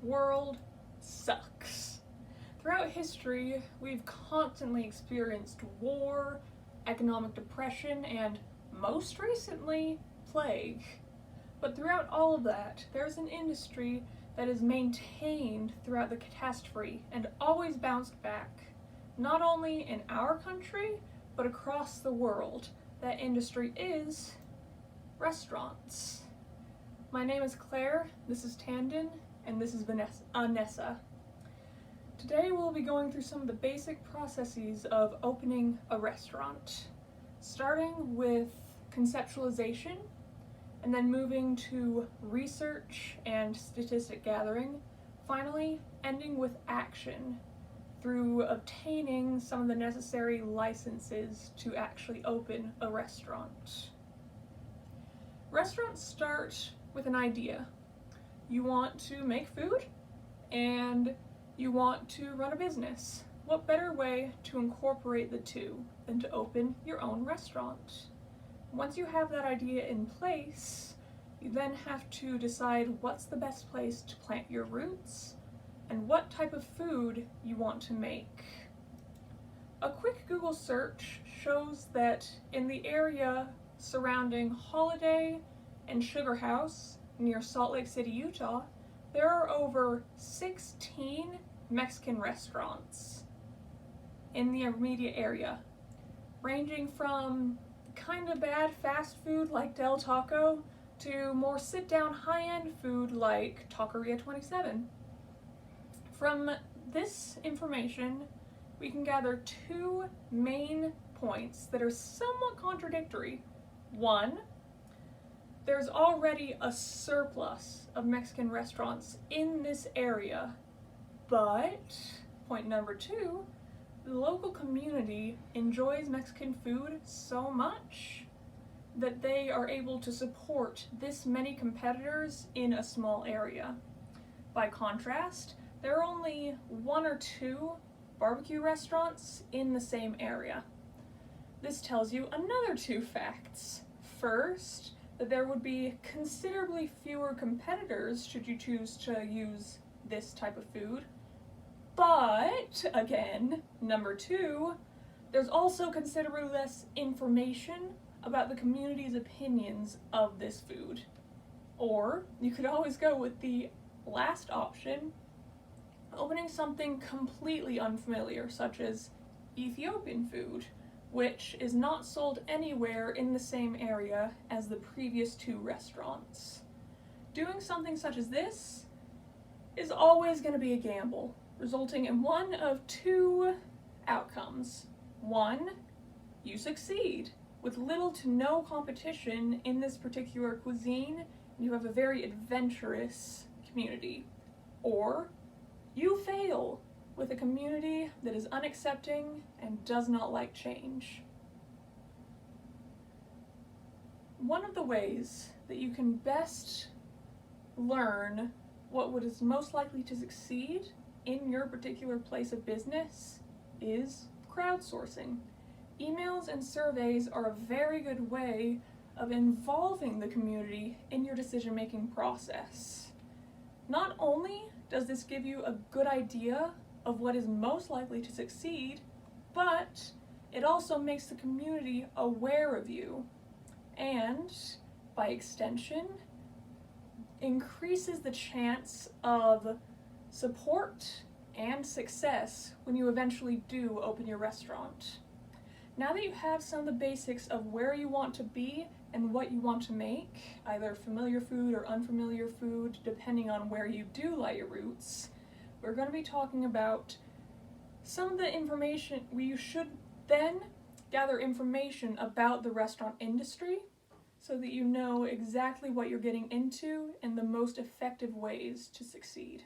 world sucks. Throughout history, we've constantly experienced war, economic depression, and most recently, plague. But throughout all of that, there's an industry that is maintained throughout the catastrophe and always bounced back, not only in our country, but across the world. That industry is restaurants. My name is Claire, this is Tandon, and this is Vanessa. Today we'll be going through some of the basic processes of opening a restaurant, starting with conceptualization, and then moving to research and statistic gathering, finally ending with action through obtaining some of the necessary licenses to actually open a restaurant. Restaurants start with an idea. You want to make food and you want to run a business. What better way to incorporate the two than to open your own restaurant? Once you have that idea in place, you then have to decide what's the best place to plant your roots and what type of food you want to make. A quick Google search shows that in the area surrounding Holiday and Sugar House near Salt Lake City, Utah, there are over 16 Mexican restaurants in the immediate area, ranging from kind of bad fast food like Del Taco to more sit-down high-end food like Taqueria 27. From this information, we can gather two main points that are somewhat contradictory. One, there's already a surplus of Mexican restaurants in this area, but point number two, the local community enjoys Mexican food so much that they are able to support this many competitors in a small area. By contrast, there are only one or two barbecue restaurants in the same area. This tells you another two facts. First, that there would be considerably fewer competitors should you choose to use this type of food. But, again, number two, there's also considerably less information about the community's opinions of this food. Or, you could always go with the last option, opening something completely unfamiliar, such as Ethiopian food, which is not sold anywhere in the same area as the previous two restaurants. Doing something such as this is always going to be a gamble, resulting in one of two outcomes. One, you succeed with little to no competition in this particular cuisine, and you have a very adventurous community. Or you fail with a community that is unaccepting and does not like change. One of the ways that you can best learn what is most likely to succeed in your particular place of business is crowdsourcing. Emails and surveys are a very good way of involving the community in your decision-making process. Not only does this give you a good idea of what is most likely to succeed, but it also makes the community aware of you, and by extension, increases the chance of support and success when you eventually do open your restaurant. Now that you have some of the basics of where you want to be and what you want to make, either familiar food or unfamiliar food, depending on where you do lie your roots, we're going to be talking about some of the information. You should then gather information about the restaurant industry so that you know exactly what you're getting into and the most effective ways to succeed.